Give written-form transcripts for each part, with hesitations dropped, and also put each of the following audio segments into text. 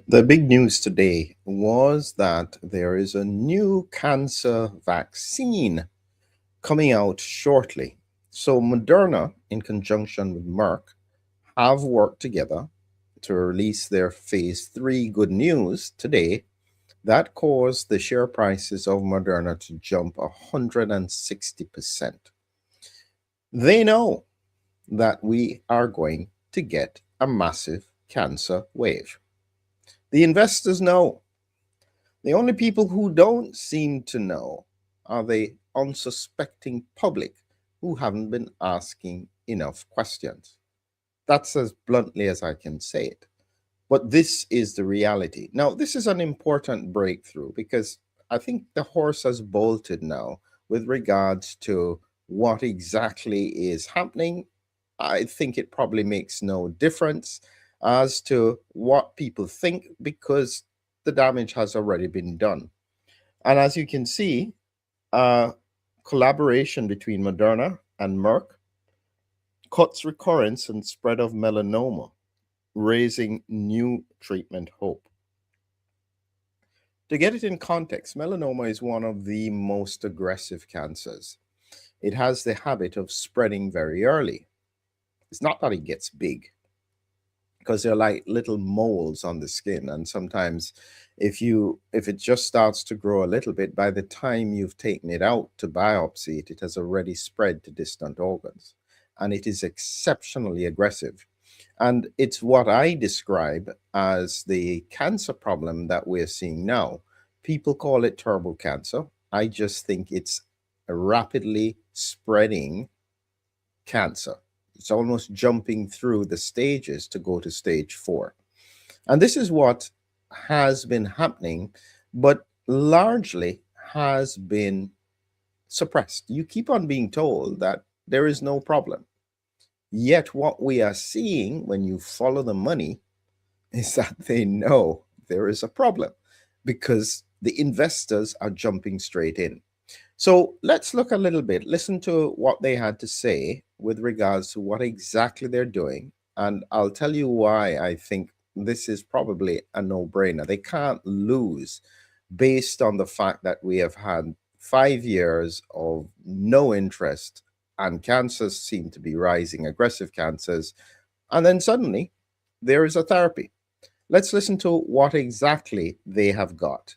The big news today was that there is a new cancer vaccine coming out shortly. So, Moderna, in conjunction with Merck, have worked together to release their phase 3 good news today that caused the share prices of Moderna to jump 160%. They know that we are going to get a massive cancer wave. The investors know. The only people who don't seem to know are the unsuspecting public who haven't been asking enough questions. That's as bluntly as I can say it. But this is the reality. Now, this is an important breakthrough because I think the horse has bolted now with regards to what exactly is happening. I think it probably makes no difference as to what people think because the damage has already been done. And as you can see, collaboration between Moderna and Merck cuts recurrence and spread of melanoma, raising new treatment hope. To get it in context, melanoma is one of the most aggressive cancers. It has the habit of spreading very early. It's not that it gets big, because they're like little moles on the skin, and sometimes if it just starts to grow a little bit, by the time you've taken it out to biopsy it, it has already spread to distant organs, and it is exceptionally aggressive. And it's what I describe as the cancer problem that we're seeing now. People call it turbo cancer. I just think it's a rapidly spreading cancer. It's almost jumping through the stages to go to stage 4. And this is what has been happening, but largely has been suppressed. You keep on being told that there is no problem. Yet what we are seeing when you follow the money is that they know there is a problem because the investors are jumping straight in. So let's look a little bit, listen to what they had to say with regards to what exactly they're doing. And I'll tell you why I think this is probably a no-brainer. They can't lose based on the fact that we have had 5 years of no interest and cancers seem to be rising, aggressive cancers. And then suddenly there is a therapy. Let's listen to what exactly they have got.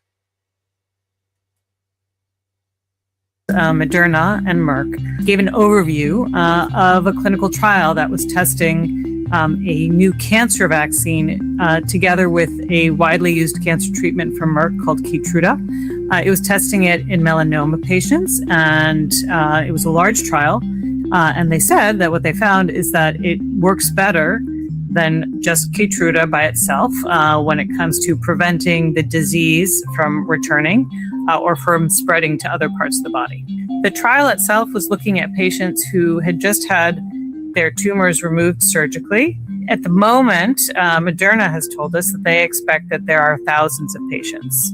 Moderna and Merck gave an overview of a clinical trial that was testing a new cancer vaccine together with a widely used cancer treatment from Merck called Keytruda. It was testing it in melanoma patients, and it was a large trial. And they said that what they found is that it works better than just Keytruda by itself when it comes to preventing the disease from returning or from spreading to other parts of the body. The trial itself was looking at patients who had just had their tumors removed surgically. At the moment, Moderna has told us that they expect that there are thousands of patients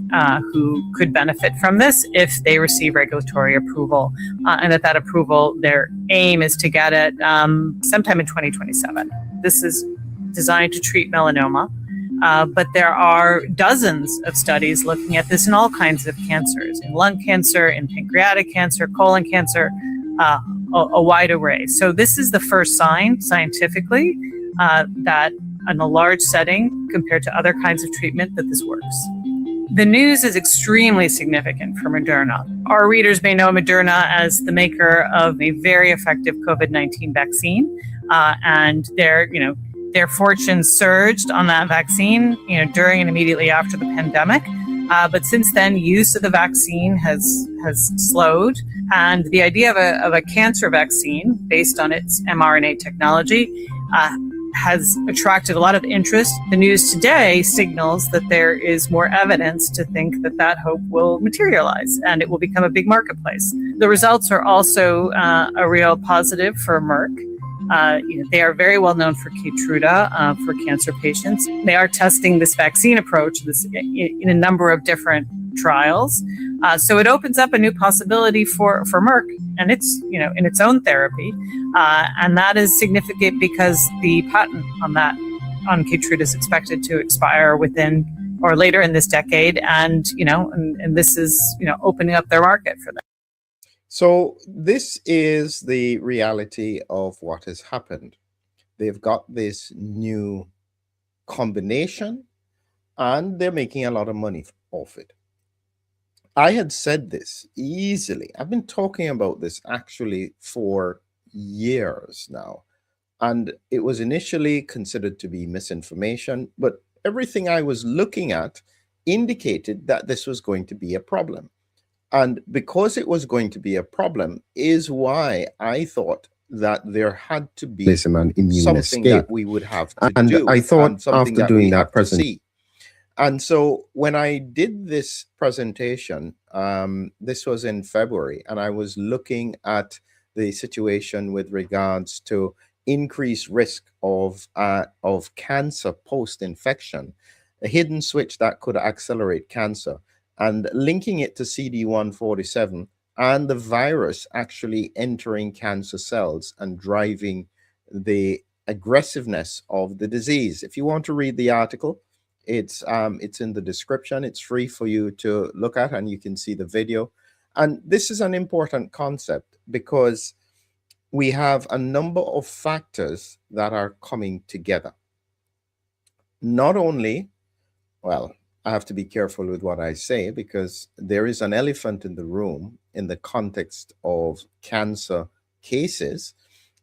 who could benefit from this if they receive regulatory approval, and that approval, their aim is to get it sometime in 2027. This is designed to treat melanoma, but there are dozens of studies looking at this in all kinds of cancers, in lung cancer, in pancreatic cancer, colon cancer, a wide array. So this is the first sign scientifically that in a large setting compared to other kinds of treatment that this works. The news is extremely significant for Moderna. Our readers may know Moderna as the maker of a very effective COVID-19 vaccine, and their fortunes surged on that vaccine, during and immediately after the pandemic. But since then, use of the vaccine has slowed, and the idea of a cancer vaccine based on its mRNA technology has attracted a lot of interest. The news today signals that there is more evidence to think that that hope will materialize and it will become a big marketplace. The results are also a real positive for Merck. They are very well known for Keytruda for cancer patients. They are testing this vaccine approach in a number of different trials. So it opens up a new possibility for Merck and its in its own therapy, and that is significant because the patent on Keytruda is expected to expire within or later in this decade, and and this is opening up their market for them. So this is the reality of what has happened. They've got this new combination and they're making a lot of money off it. I had said this easily. I've been talking about this actually for years now. And it was initially considered to be misinformation, but everything I was looking at indicated that this was going to be a problem. And because it was going to be a problem is why I thought that there had to be an immune something escape. that we would have to And do. I thought and something after that doing we that have to presentation, see. And so when I did this presentation, this was in February, and I was looking at the situation with regards to increased risk of cancer post-infection, a hidden switch that could accelerate cancer, and linking it to CD147 and the virus actually entering cancer cells and driving the aggressiveness of the disease. If you want to read the article, it's in the description. It's free for you to look at, and you can see the video. And this is an important concept because we have a number of factors that are coming together. Not only, well, I have to be careful with what I say because there is an elephant in the room in the context of cancer cases.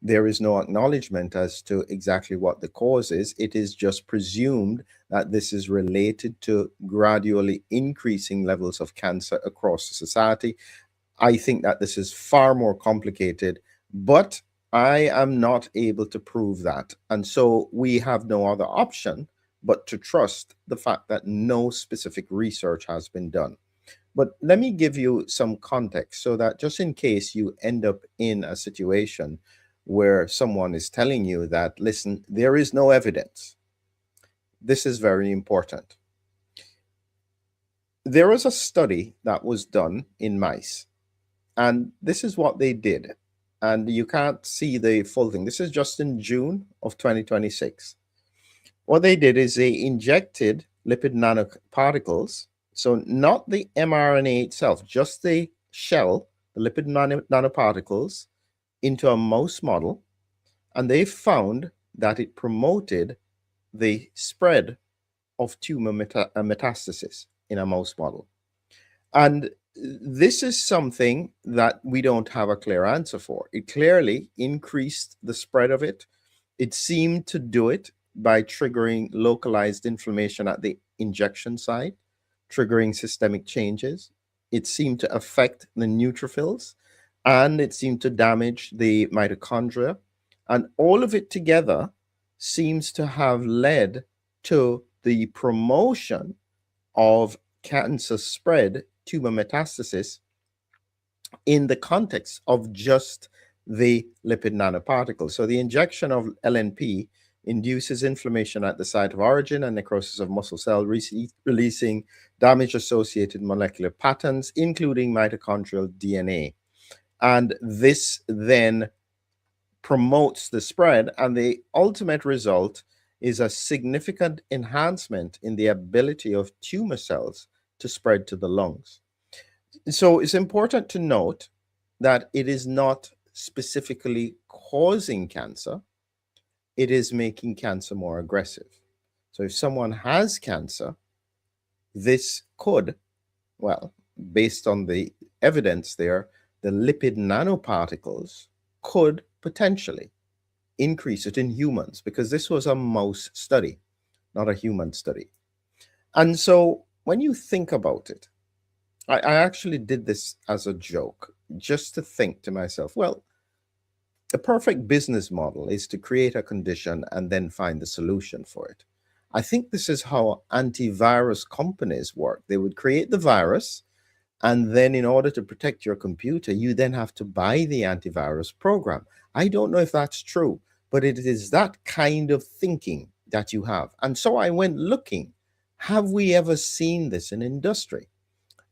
There is no acknowledgement as to exactly what the cause is. It is just presumed that this is related to gradually increasing levels of cancer across society. I think that this is far more complicated, but I am not able to prove that. And so we have no other option but to trust the fact that no specific research has been done. But let me give you some context so that just in case you end up in a situation where someone is telling you that, listen, there is no evidence. This is very important. There was a study that was done in mice, and this is what they did. And you can't see the full thing. This is just in June of 2026. What they did is they injected lipid nanoparticles, so not the mRNA itself, just the shell, the lipid nanoparticles, into a mouse model, and they found that it promoted the spread of tumor metastasis in a mouse model. And this is something that we don't have a clear answer for. It clearly increased the spread of it. It seemed to do it by triggering localized inflammation at the injection site, triggering systemic changes. It seemed to affect the neutrophils, and it seemed to damage the mitochondria. And all of it together seems to have led to the promotion of cancer spread, tumor metastasis, in the context of just the lipid nanoparticles. So the injection of LNP induces inflammation at the site of origin and necrosis of muscle cell, releasing damage-associated molecular patterns, including mitochondrial DNA. And this then promotes the spread, and the ultimate result is a significant enhancement in the ability of tumor cells to spread to the lungs. So it's important to note that it is not specifically causing cancer, it is making cancer more aggressive. So if someone has cancer, this could, well, based on the evidence there, the lipid nanoparticles could potentially increase it in humans, because this was a mouse study, not a human study. And so when you think about it, I actually did this as a joke, just to think to myself, well, the perfect business model is to create a condition and then find the solution for it. I think this is how antivirus companies work. They would create the virus, and then in order to protect your computer, you then have to buy the antivirus program. I don't know if that's true, but it is that kind of thinking that you have. And so I went looking, have we ever seen this in industry?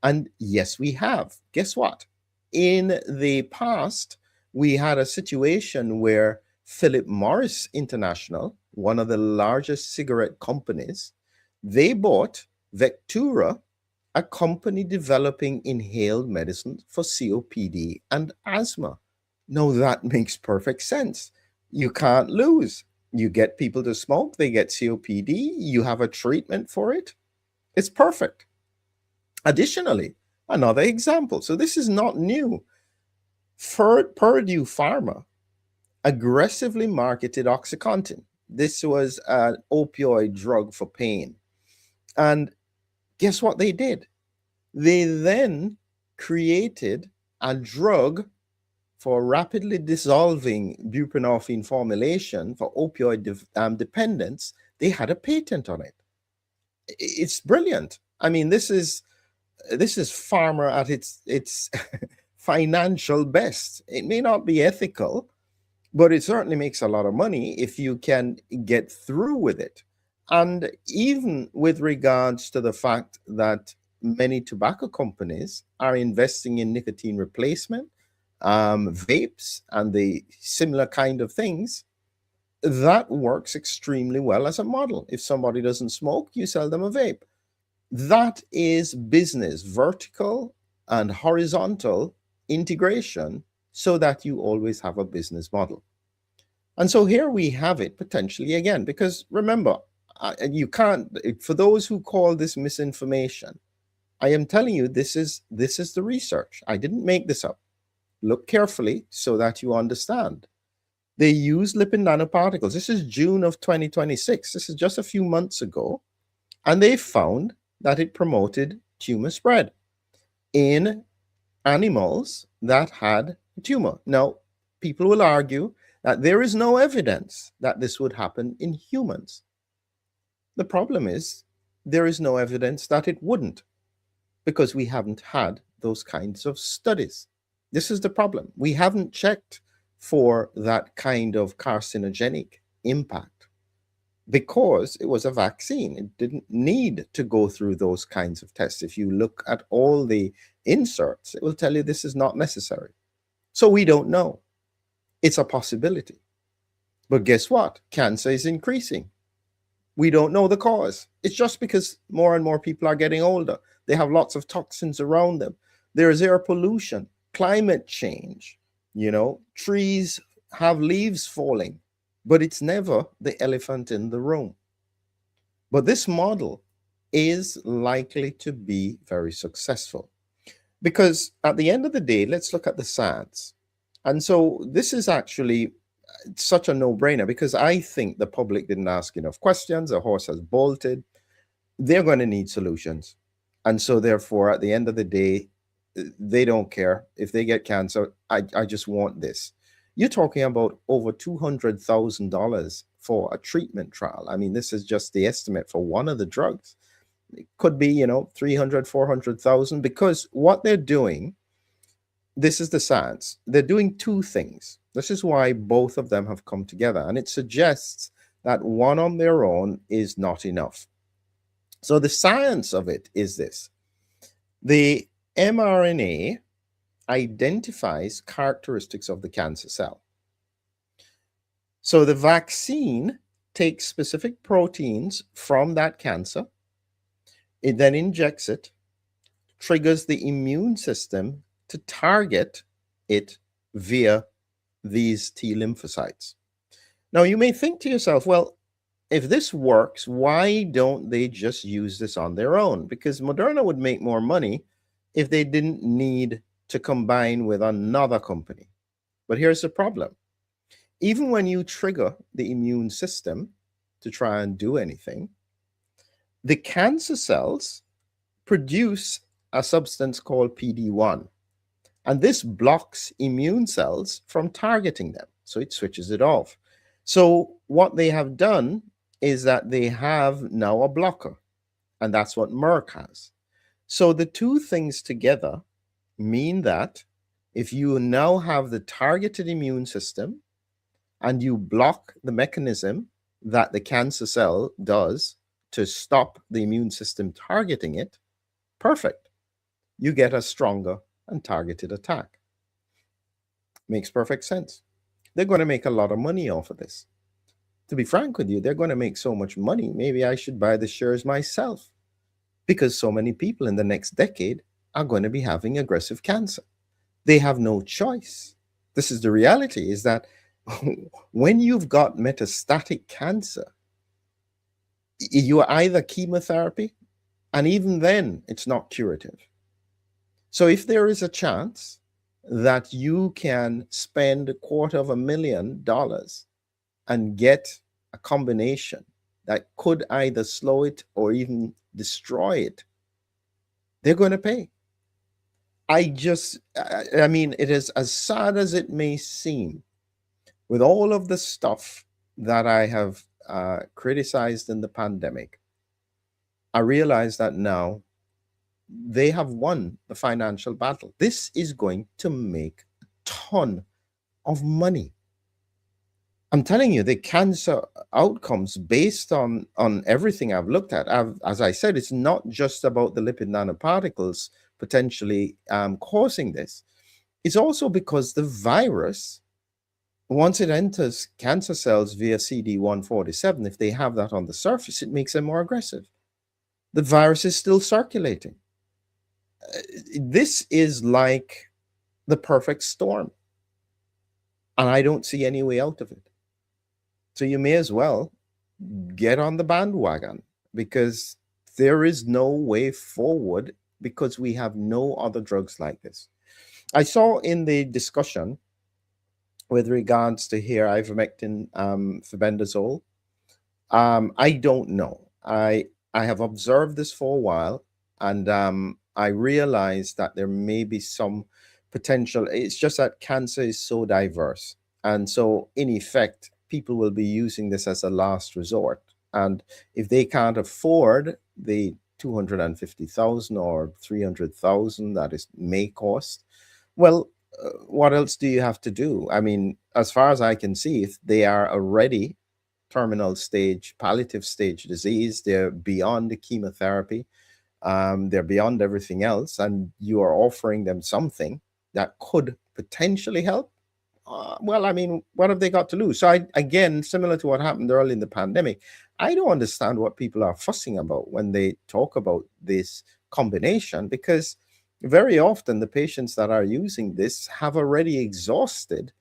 And yes, we have. Guess what? In the past, we had a situation where Philip Morris International, one of the largest cigarette companies, they bought Vectura, a company developing inhaled medicine for COPD and asthma. Now that makes perfect sense. You can't lose. You get people to smoke, they get COPD, you have a treatment for it. It's perfect. Additionally, another example. So this is not new. Purdue Pharma aggressively marketed OxyContin. This was an opioid drug for pain. And guess what they did? They then created a drug for rapidly dissolving buprenorphine formulation for opioid dependence. They had a patent on it. It's brilliant. I mean, this is pharma at its financial best. It may not be ethical, but it certainly makes a lot of money if you can get through with it. And even with regards to the fact that many tobacco companies are investing in nicotine replacement, vapes, and the similar kind of things, that works extremely well as a model. If somebody doesn't smoke, you sell them a vape. That is business, vertical and horizontal integration, so that you always have a business model. And so here we have it potentially again, because remember, you can't, for those who call this misinformation, I am telling you, this is the research. I didn't make this up. Look carefully so that you understand. They use lipid nanoparticles. This is June of 2026. This is just a few months ago. And they found that it promoted tumor spread in animals that had a tumor. Now, people will argue that there is no evidence that this would happen in humans. The problem is there is no evidence that it wouldn't, because we haven't had those kinds of studies. This is the problem. We haven't checked for that kind of carcinogenic impact because it was a vaccine. It didn't need to go through those kinds of tests. If you look at all the inserts, it will tell you this is not necessary. So we don't know. It's a possibility. But guess what? Cancer is increasing. We don't know the cause. It's just because more and more people are getting older. They have lots of toxins around them. There is air pollution, climate change. Trees have leaves falling, but it's never the elephant in the room. But this model is likely to be very successful, because at the end of the day, let's look at the science. And so this is actually such a no-brainer, because I think the public didn't ask enough questions. The horse has bolted. They're going to need solutions. And so therefore, at the end of the day, they don't care if they get cancer. I just want this. You're talking about over $200,000 for a treatment trial. I mean, this is just the estimate for one of the drugs. It could be, 300, 400,000, because what they're doing, this is the science. They're doing two things. This is why both of them have come together. And it suggests that one on their own is not enough. So the science of it is this. The mRNA identifies characteristics of the cancer cell. So the vaccine takes specific proteins from that cancer. It then injects it, triggers the immune system to target it via these T lymphocytes. Now, you may think to yourself, well, if this works, why don't they just use this on their own? Because Moderna would make more money if they didn't need to combine with another company. But here's the problem. Even when you trigger the immune system to try and do anything, the cancer cells produce a substance called PD-1. And this blocks immune cells from targeting them. So it switches it off. So what they have done is that they have now a blocker. And that's what Merck has. So the two things together mean that if you now have the targeted immune system and you block the mechanism that the cancer cell does to stop the immune system targeting it, perfect. You get a stronger and targeted attack. Makes perfect sense. They're going to make a lot of money off of this. To be frank with you, they're going to make so much money. Maybe I should buy the shares myself, because so many people in the next decade are going to be having aggressive cancer. They have no choice. This is the reality, is that when you've got metastatic cancer, you are either chemotherapy, and even then, it's not curative. So if there is a chance that you can spend $250,000 and get a combination that could either slow it or even destroy it, they're going to pay. I mean, it is as sad as it may seem, with all of the stuff that I have criticized in the pandemic, I realize that now they have won the financial battle. This is going to make a ton of money. I'm telling you, the cancer outcomes based on everything I've looked at, as I said, it's not just about the lipid nanoparticles potentially causing this. It's also because the virus, once it enters cancer cells via CD147, if they have that on the surface, it makes them more aggressive. The virus is still circulating. This is like the perfect storm, and I don't see any way out of it. So you may as well get on the bandwagon, because there is no way forward, because we have no other drugs like this. I saw in the discussion with regards to here ivermectin, febendazole. I don't know. I have observed this for a while, and I realize that there may be some potential. It's just that cancer is so diverse, and so in effect, people will be using this as a last resort. And if they can't afford the 250,000 or 300,000 that it may cost, well, what else do you have to do? I mean, as far as I can see, if they are already terminal stage, palliative stage disease, they're beyond the chemotherapy, they're beyond everything else, and you are offering them something that could potentially help. Well, I mean, what have they got to lose? So, again, similar to what happened early in the pandemic, I don't understand what people are fussing about when they talk about this combination, because very often the patients that are using this have already exhausted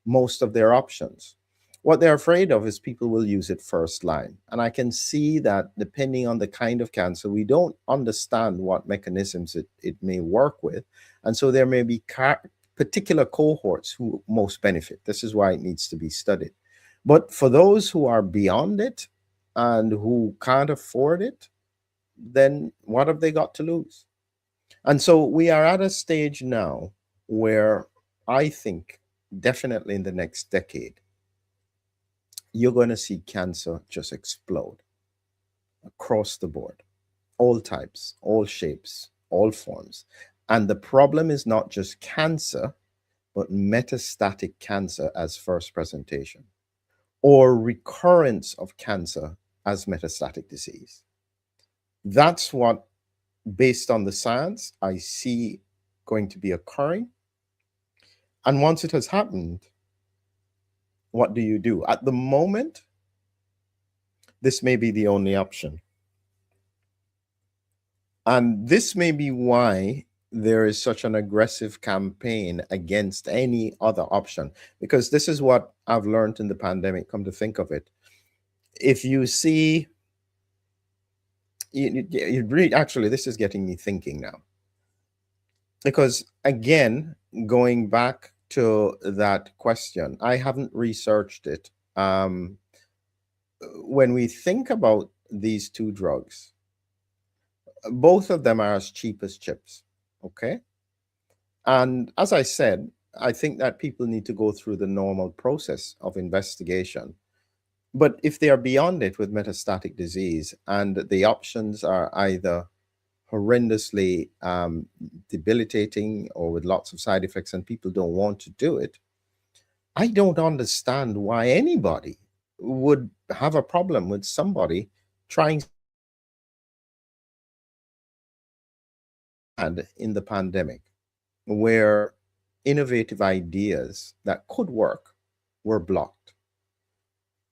most of their options. What they're afraid of is people will use it first line. And I can see that depending on the kind of cancer, we don't understand what mechanisms it may work with. And so there may be particular cohorts who most benefit. This is why it needs to be studied. But for those who are beyond it and who can't afford it, then what have they got to lose? And so we are at a stage now where I think definitely in the next decade, you're going to see cancer just explode across the board, all types, all shapes, all forms. And the problem is not just cancer, but metastatic cancer as first presentation, or recurrence of cancer as metastatic disease. That's what, based on the science, I see going to be occurring. And once it has happened, what do you do? At the moment, this may be the only option. And this may be why there is such an aggressive campaign against any other option, because this is what I've learned in the pandemic, come to think of it. If you see, you really, actually, this is getting me thinking now. Because again, going back to that question, I haven't researched it. When we think about these two drugs, both of them are as cheap as chips, okay? And as I said, I think that people need to go through the normal process of investigation. But if they are beyond it with metastatic disease and the options are either horrendously debilitating or with lots of side effects and people don't want to do it, I don't understand why anybody would have a problem with somebody trying in the pandemic, where innovative ideas that could work were blocked.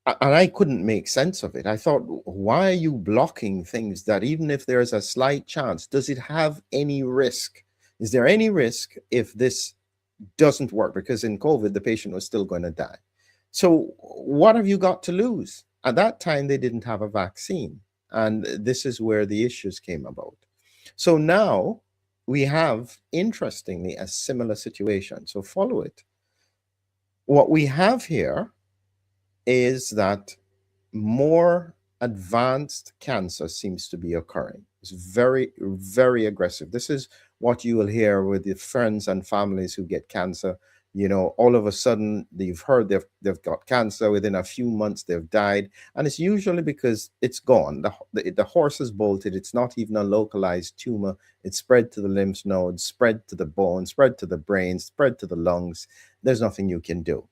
And I couldn't make sense of it. I thought, why are you blocking things that even if there's a slight chance, does it have any risk? Is there any risk if this doesn't work? Because in COVID, the patient was still going to die. So what have you got to lose? At that time, they didn't have a vaccine. And this is where the issues came about. So now we have, interestingly, a similar situation. So follow it. What we have here is that more advanced cancer seems to be occurring. It's very, very aggressive. This is what you will hear with the friends and families who get cancer. You know, all of a sudden you've heard they've got cancer. Within a few months they've died, and it's usually because it's gone. The horse is bolted. It's not even a localized tumor. It's spread to the lymph nodes, spread to the bone, spread to the brain, spread to the lungs. There's nothing you can do.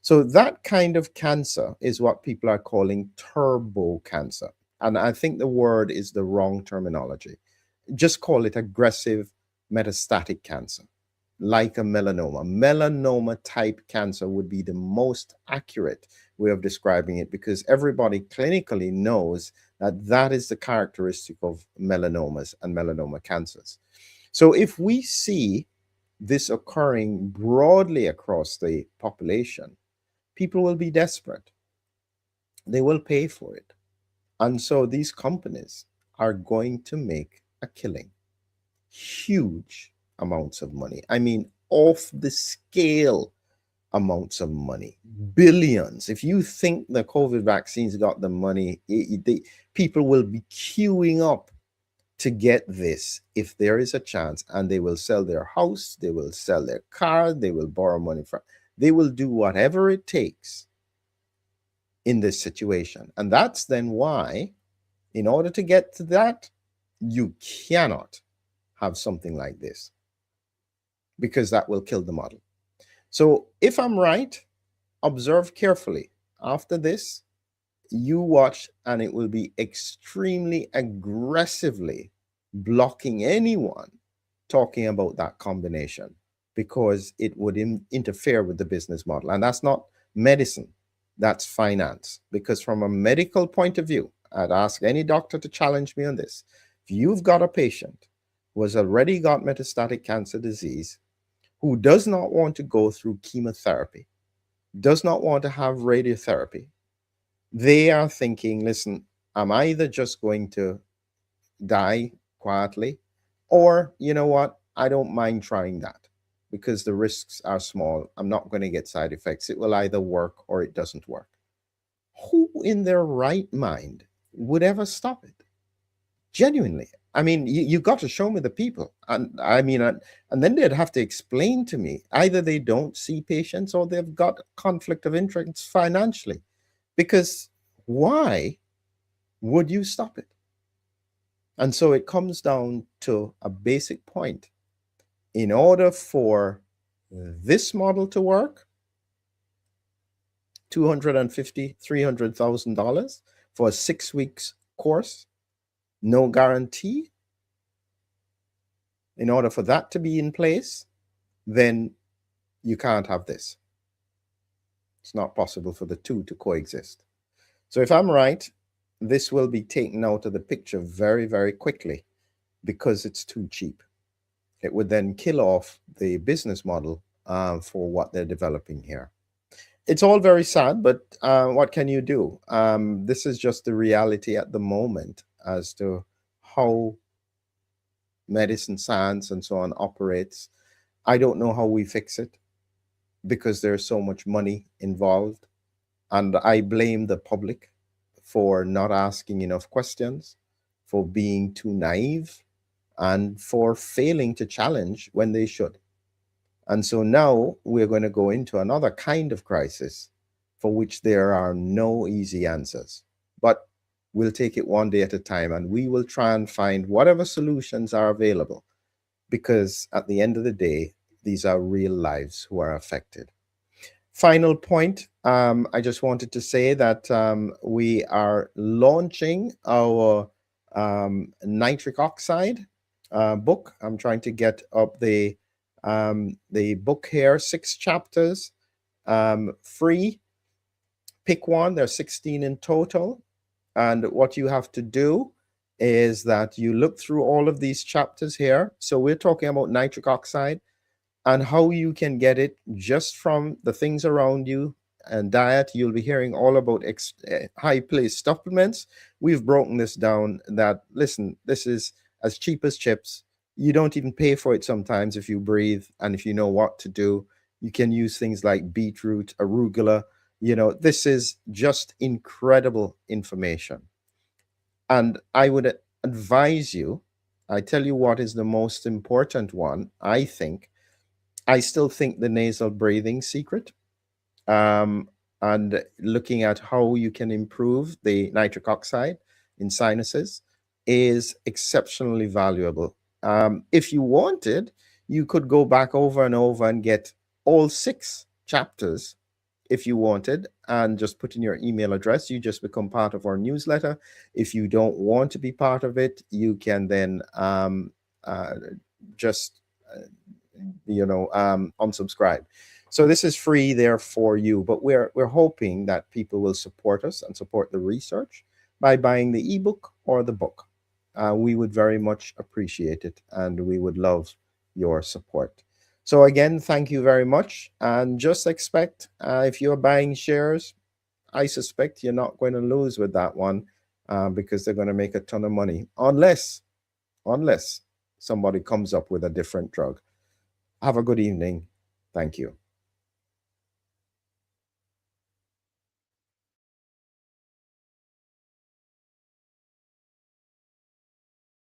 So that kind of cancer is what people are calling turbo cancer. And I think the word is the wrong terminology. Just call it aggressive metastatic cancer, like a melanoma. Melanoma type cancer would be the most accurate way of describing it, because everybody clinically knows that that is the characteristic of melanomas and melanoma cancers. So if we see this occurring broadly across the population, people will be desperate. They will pay for it. And so these companies are going to make a killing. Huge amounts of money. I mean, off the scale amounts of money. Billions. If you think the COVID vaccines got the money, people will be queuing up to get this if there is a chance, and they will sell their house, they will sell their car, they will borrow money from, they will do whatever it takes in this situation. And that's then why, in order to get to that, you cannot have something like this, because that will kill the model. So if I'm right, observe carefully. After this, you watch, and it will be extremely aggressively blocking anyone talking about that combination, because it would interfere with the business model. And that's not medicine, that's finance. Because from a medical point of view, I'd ask any doctor to challenge me on this. If you've got a patient who has already got metastatic cancer disease, who does not want to go through chemotherapy, does not want to have radiotherapy, they are thinking, listen, I'm either just going to die quietly, or you know what, I don't mind trying that because the risks are small. I'm not going to get side effects. It will either work or it doesn't work. Who in their right mind would ever stop it? Genuinely. I mean, you got to show me the people. And I mean, and then they'd have to explain to me either they don't see patients or they've got conflict of interest financially. Because why would you stop it? And so it comes down to a basic point. In order for this model to work, $250,000, $300,000 for a 6 weeks course, no guarantee. In order for that to be in place, then you can't have this. It's not possible for the two to coexist. So if I'm right, this will be taken out of the picture very, very quickly because it's too cheap. It would then kill off the business model for what they're developing here. It's all very sad, but what can you do? This is just the reality at the moment as to how medicine, science, and so on operates. I don't know how we fix it because there's so much money involved. And I blame the public for not asking enough questions, for being too naive, and for failing to challenge when they should. And so now we're going to go into another kind of crisis for which there are no easy answers. But we'll take it one day at a time, and we will try and find whatever solutions are available, because at the end of the day, these are real lives who are affected. Final point, I just wanted to say that we are launching our nitric oxide book. I'm trying to get up the book here, 6 chapters, free pick one. There are 16 in total. And what you have to do is that you look through all of these chapters here. So we're talking about nitric oxide and how you can get it just from the things around you and diet. You'll be hearing all about high place supplements. We've broken this down that, listen, this is as cheap as chips. You don't even pay for it sometimes if you breathe and if you know what to do. You can use things like beetroot, arugula. This is just incredible information. And I would advise you, I tell you what is the most important one, I think. I still think the nasal breathing secret, and looking at how you can improve the nitric oxide in sinuses is exceptionally valuable. If you wanted, you could go back over and over and get all 6 chapters if you wanted, and just put in your email address. You just become part of our newsletter. If you don't want to be part of it, you can then just unsubscribe. So this is free there for you, but we're hoping that people will support us and support the research by buying the ebook or the book. We would very much appreciate it, and we would love your support. So again, thank you very much. And just expect, if you're buying shares, I suspect you're not going to lose with that one, because they're going to make a ton of money, unless somebody comes up with a different drug. Have a good evening. Thank you.